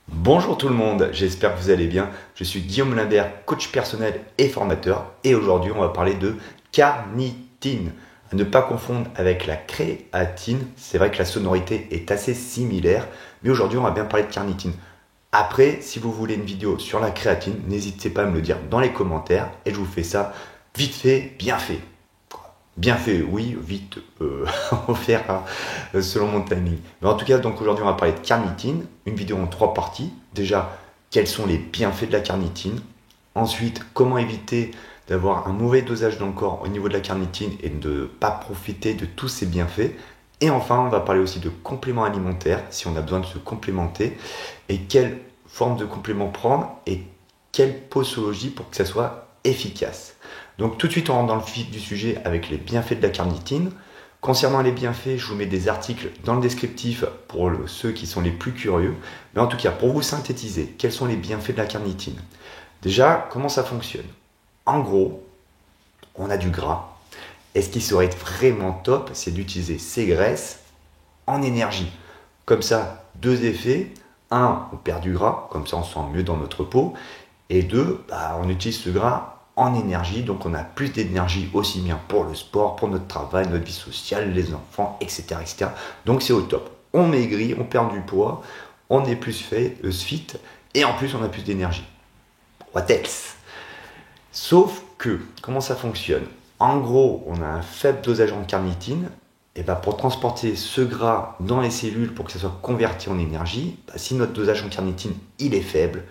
Bonjour tout le monde, j'espère que vous allez bien. Je suis Guillaume Limbert, coach personnel et formateur. Et aujourd'hui, on va parler de carnitine. À ne pas confondre avec la créatine. C'est vrai que la sonorité est assez similaire. Mais aujourd'hui, on va bien parler de carnitine. Après, si vous voulez une vidéo sur la créatine, n'hésitez pas à me le dire dans les commentaires. Et je vous fais ça vite fait, bien fait. Bien fait, oui, vite, on va faire selon mon timing. Mais en tout cas, donc aujourd'hui, on va parler de carnitine, une vidéo en 3 parties. Déjà, quels sont les bienfaits de la carnitine. Ensuite, comment éviter d'avoir un mauvais dosage dans le corps au niveau de la carnitine et de ne pas profiter de tous ces bienfaits. Et enfin, on va parler aussi de compléments alimentaires, si on a besoin de se complémenter, et quelle forme de complément prendre et quelle posologie pour que ça soit efficace. Donc tout de suite, on rentre dans le vif du sujet avec les bienfaits de la carnitine. Concernant les bienfaits, je vous mets des articles dans le descriptif pour ceux qui sont les plus curieux. Mais en tout cas, pour vous synthétiser, quels sont les bienfaits de la carnitine? Déjà, comment ça fonctionne? En gros, on a du gras. Et ce qui serait vraiment top, c'est d'utiliser ces graisses en énergie. Comme ça, deux effets. Un, on perd du gras, comme ça on se sent mieux dans notre peau. Et deux, on utilise ce gras en énergie, donc on a plus d'énergie aussi bien pour le sport, pour notre travail, notre vie sociale, les enfants, etc. etc. Donc c'est au top. On maigrit, on perd du poids, on est plus fit, et en plus on a plus d'énergie. What else? Sauf que, comment ça fonctionne? En gros, on a un faible dosage en carnitine, et pour transporter ce gras dans les cellules pour que ça soit converti en énergie, si notre dosage en carnitine il est faible,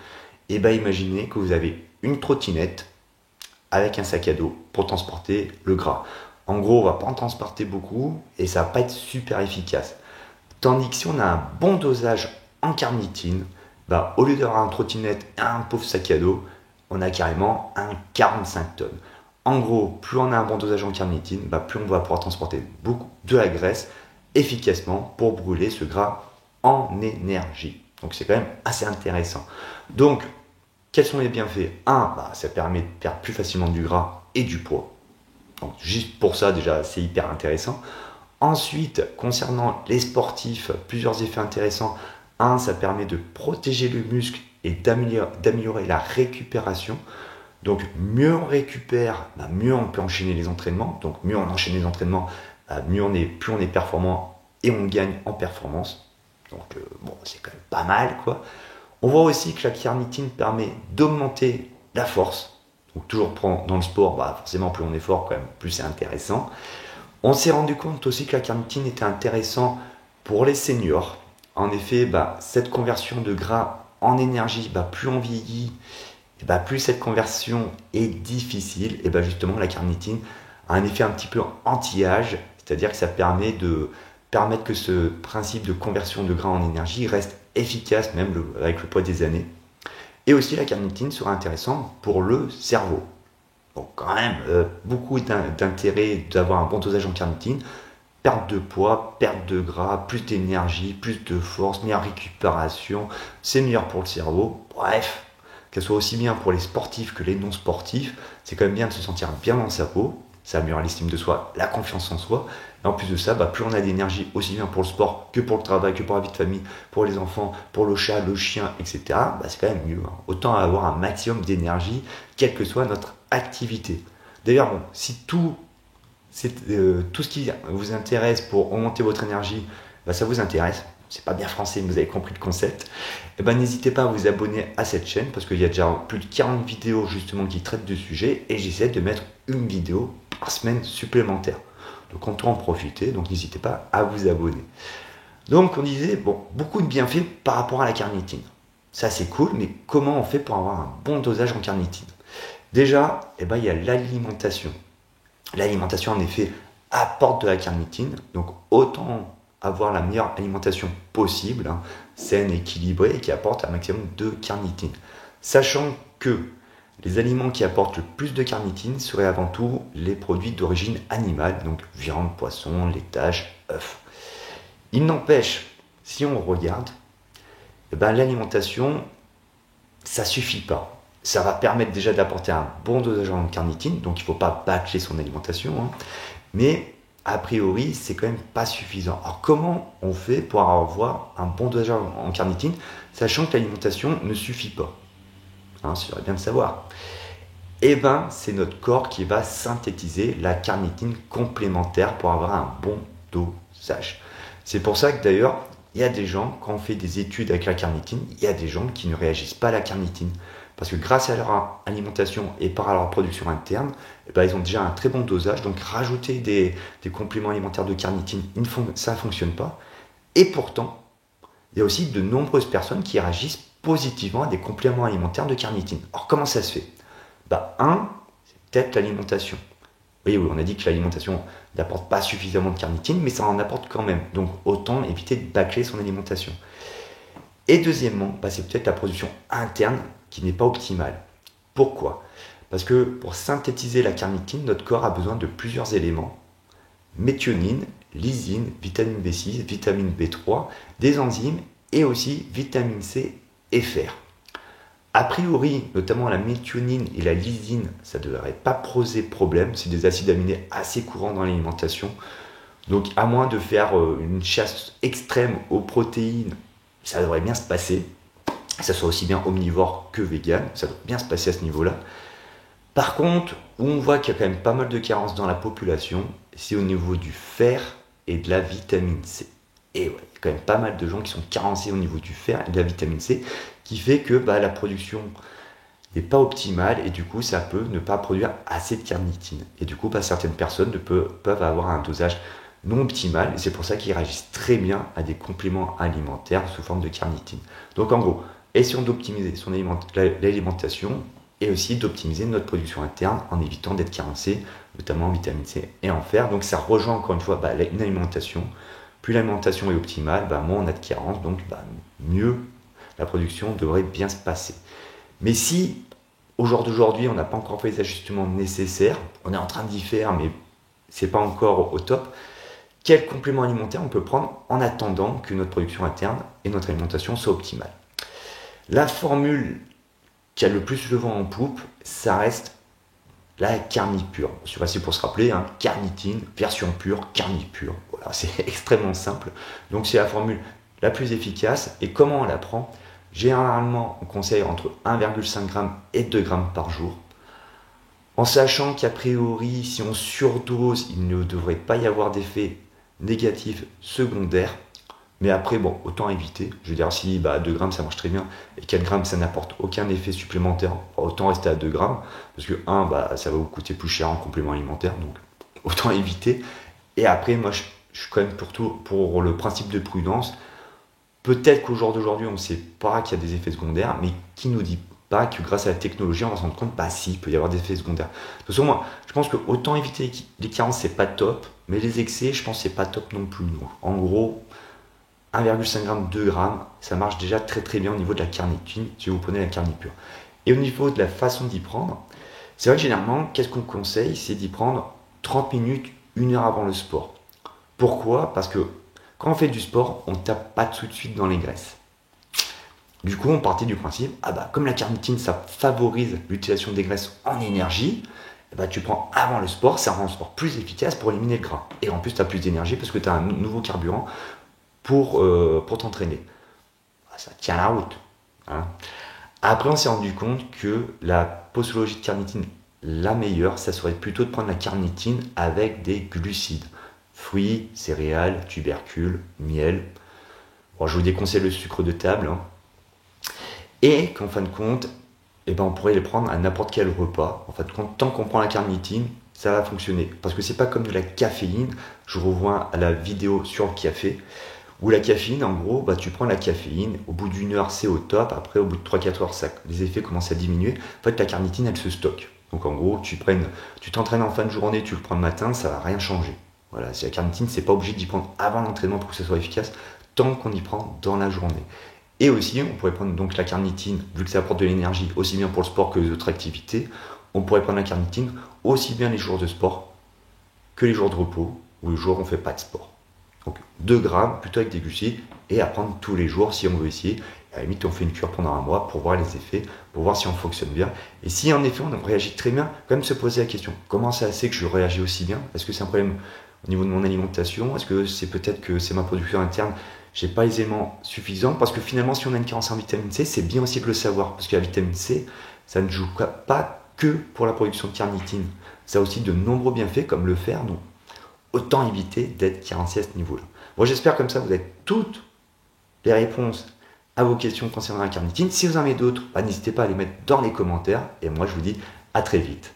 et imaginez que vous avez une trottinette avec un sac à dos pour transporter le gras. En gros, on va pas en transporter beaucoup et ça va pas être super efficace. Tandis que si on a un bon dosage en carnitine, au lieu d'avoir un trottinette et un pauvre sac à dos, on a carrément un 45 tonnes. En gros, plus on a un bon dosage en carnitine, plus on va pouvoir transporter beaucoup de la graisse efficacement pour brûler ce gras en énergie. Donc c'est quand même assez intéressant. Donc, quels sont les bienfaits? Un, ça permet de perdre plus facilement du gras et du poids. Donc juste pour ça, déjà, c'est hyper intéressant. Ensuite, concernant les sportifs, plusieurs effets intéressants. Un, ça permet de protéger le muscle et d'améliorer la récupération. Donc mieux on récupère, mieux on peut enchaîner les entraînements. Donc mieux on enchaîne les entraînements, plus on est performant et on gagne en performance. Donc c'est quand même pas mal, quoi. On voit aussi que la carnitine permet d'augmenter la force. Donc toujours dans le sport, forcément plus on est fort, quand même, plus c'est intéressant. On s'est rendu compte aussi que la carnitine était intéressant pour les seniors. En effet, cette conversion de gras en énergie, plus on vieillit, plus cette conversion est difficile. Et justement, la carnitine a un effet un petit peu anti-âge, c'est-à-dire que ça permet de permettre que ce principe de conversion de gras en énergie reste efficace même avec le poids des années. Et aussi la carnitine sera intéressante pour le cerveau. Donc quand même, beaucoup d'intérêt d'avoir un bon dosage en carnitine. Perte de poids, perte de gras, plus d'énergie, plus de force, meilleure récupération, c'est meilleur pour le cerveau. Bref, qu'elle soit aussi bien pour les sportifs que les non-sportifs, c'est quand même bien de se sentir bien dans sa peau. Ça améliore l'estime de soi, la confiance en soi. Et en plus de ça, plus on a d'énergie aussi bien pour le sport que pour le travail, que pour la vie de famille, pour les enfants, pour le chat, le chien, etc. C'est quand même mieux. Autant avoir un maximum d'énergie, quelle que soit notre activité. D'ailleurs, si tout ce qui vous intéresse pour augmenter votre énergie, ça vous intéresse. C'est pas bien français, mais vous avez compris le concept. N'hésitez pas à vous abonner à cette chaîne parce qu'il y a déjà plus de 40 vidéos justement qui traitent de sujet et j'essaie de mettre une vidéo par semaine supplémentaire. Donc on peut en profiter, donc n'hésitez pas à vous abonner. Donc on disait, beaucoup de bienfaits par rapport à la carnitine. Ça c'est cool, mais comment on fait pour avoir un bon dosage en carnitine? Déjà, il y a l'alimentation. L'alimentation en effet apporte de la carnitine, donc autant avoir la meilleure alimentation possible, saine, équilibrée et qui apporte un maximum de carnitine. Sachant que les aliments qui apportent le plus de carnitine seraient avant tout les produits d'origine animale, donc viande, poisson, laitage, œufs. Il n'empêche, si on regarde, l'alimentation, ça suffit pas. Ça va permettre déjà d'apporter un bon dosage en carnitine, donc il ne faut pas bâcler son alimentation, mais a priori, c'est quand même pas suffisant. Alors, comment on fait pour avoir un bon dosage en carnitine, sachant que l'alimentation ne suffit pas? Ça serait bien de savoir. Eh bien, c'est notre corps qui va synthétiser la carnitine complémentaire pour avoir un bon dosage. C'est pour ça que d'ailleurs, il y a des gens, quand on fait des études avec la carnitine, il y a des gens qui ne réagissent pas à la carnitine. Parce que grâce à leur alimentation et par leur production interne, ils ont déjà un très bon dosage. Donc rajouter des compléments alimentaires de carnitine, ça ne fonctionne pas. Et pourtant, il y a aussi de nombreuses personnes qui réagissent positivement à des compléments alimentaires de carnitine. Alors comment ça se fait? C'est peut-être l'alimentation. Oui, on a dit que l'alimentation n'apporte pas suffisamment de carnitine, mais ça en apporte quand même. Donc autant éviter de bâcler son alimentation. Et deuxièmement, c'est peut-être la production interne qui n'est pas optimale. Pourquoi? Parce que pour synthétiser la carnitine, notre corps a besoin de plusieurs éléments. Méthionine, lysine, vitamine B6, vitamine B3, des enzymes et aussi vitamine C et fer. A priori, notamment la méthionine et la lysine, ça ne devrait pas poser problème. C'est des acides aminés assez courants dans l'alimentation. Donc, à moins de faire une chasse extrême aux protéines, ça devrait bien se passer. Que ça soit aussi bien omnivore que vegan, ça doit bien se passer à ce niveau-là. Par contre, où on voit qu'il y a quand même pas mal de carences dans la population, c'est au niveau du fer et de la vitamine C. Et ouais, il y a quand même pas mal de gens qui sont carencés au niveau du fer et de la vitamine C, qui fait que la production n'est pas optimale et du coup ça peut ne pas produire assez de carnitine. Et du coup certaines personnes peuvent avoir un dosage non optimal et c'est pour ça qu'ils réagissent très bien à des compléments alimentaires sous forme de carnitine. Donc en gros, essayons d'optimiser l'alimentation et aussi d'optimiser notre production interne en évitant d'être carencé, notamment en vitamine C et en fer. Donc ça rejoint encore une fois une alimentation. Plus l'alimentation est optimale, moins on a de carence, donc mieux la production devrait bien se passer. Mais si, au jour d'aujourd'hui, on n'a pas encore fait les ajustements nécessaires, on est en train d'y faire, mais c'est pas encore au top, quel complément alimentaire on peut prendre en attendant que notre production interne et notre alimentation soient optimales? La formule qui a le plus le vent en poupe, ça reste la carnipure. C'est facile pour se rappeler, carnitine, version pure, carnipure. Voilà, c'est extrêmement simple. Donc c'est la formule la plus efficace. Et comment on la prend? Généralement, on conseille entre 1,5 g et 2 g par jour. En sachant qu'a priori, si on surdose, il ne devrait pas y avoir d'effet négatif secondaire. Mais après, autant éviter. Je veux dire, si 2 grammes ça marche très bien et 4 grammes ça n'apporte aucun effet supplémentaire, autant rester à 2 grammes. Parce que ça va vous coûter plus cher en complément alimentaire, donc autant éviter. Et après, moi je suis quand même pour le principe de prudence. Peut-être qu'au jour d'aujourd'hui, on ne sait pas qu'il y a des effets secondaires, mais qui ne nous dit pas que grâce à la technologie, on va se rendre compte, si, il peut y avoir des effets secondaires. De toute façon, moi, je pense que autant éviter les carences, c'est pas top, mais les excès, je pense que c'est pas top non plus. Donc, en gros, 1,5 g, 2 g, ça marche déjà très très bien au niveau de la carnitine, si vous prenez la carnipure. Et au niveau de la façon d'y prendre, c'est vrai que généralement, qu'est-ce qu'on conseille? C'est d'y prendre 30 minutes, 1 heure avant le sport. Pourquoi? Parce que quand on fait du sport, on ne tape pas tout de suite dans les graisses. Du coup, on partait du principe, comme la carnitine, ça favorise l'utilisation des graisses en énergie, tu prends avant le sport, ça rend le sport plus efficace pour éliminer le gras. Et en plus, tu as plus d'énergie parce que tu as un nouveau carburant pour t'entraîner. Ça tient la route. Après, on s'est rendu compte que la posologie de carnitine, la meilleure, ça serait plutôt de prendre la carnitine avec des glucides. Fruits, céréales, tubercules, miel. Je vous déconseille le sucre de table. Et qu'en fin de compte, on pourrait les prendre à n'importe quel repas. En fin de compte, tant qu'on prend la carnitine, ça va fonctionner. Parce que c'est pas comme de la caféine. Je revois à la vidéo sur le café. Où la caféine, en gros, tu prends la caféine, au bout d'1 heure, c'est au top. Après, au bout de 3-4 heures, les effets commencent à diminuer. En fait, la carnitine, elle se stocke. Donc, en gros, tu t'entraînes en fin de journée, tu le prends le matin, ça va rien changer. Voilà, si la carnitine, c'est pas obligé d'y prendre avant l'entraînement pour que ça soit efficace, tant qu'on y prend dans la journée. Et aussi, on pourrait prendre donc la carnitine, vu que ça apporte de l'énergie, aussi bien pour le sport que les autres activités, on pourrait prendre la carnitine aussi bien les jours de sport que les jours de repos, ou les jours où on ne fait pas de sport. Donc 2 grammes, plutôt avec des glucides, et à prendre tous les jours si on veut essayer. À la limite, on fait une cure pendant 1 mois pour voir les effets, pour voir si on fonctionne bien. Et si en effet on réagit très bien, quand même se poser la question, comment ça se fait que je réagis aussi bien? Est-ce que c'est un problème au niveau de mon alimentation? Est-ce que c'est peut-être que c'est ma production interne? J'ai pas les éléments suffisants parce que finalement, si on a une carence en vitamine C, c'est bien aussi de le savoir parce que la vitamine C, ça ne joue pas que pour la production de carnitine. Ça a aussi de nombreux bienfaits comme le fer, donc autant éviter d'être carencé à ce niveau-là. Bon, j'espère comme ça vous avez toutes les réponses à vos questions concernant la carnitine. Si vous en avez d'autres, n'hésitez pas à les mettre dans les commentaires et moi je vous dis à très vite.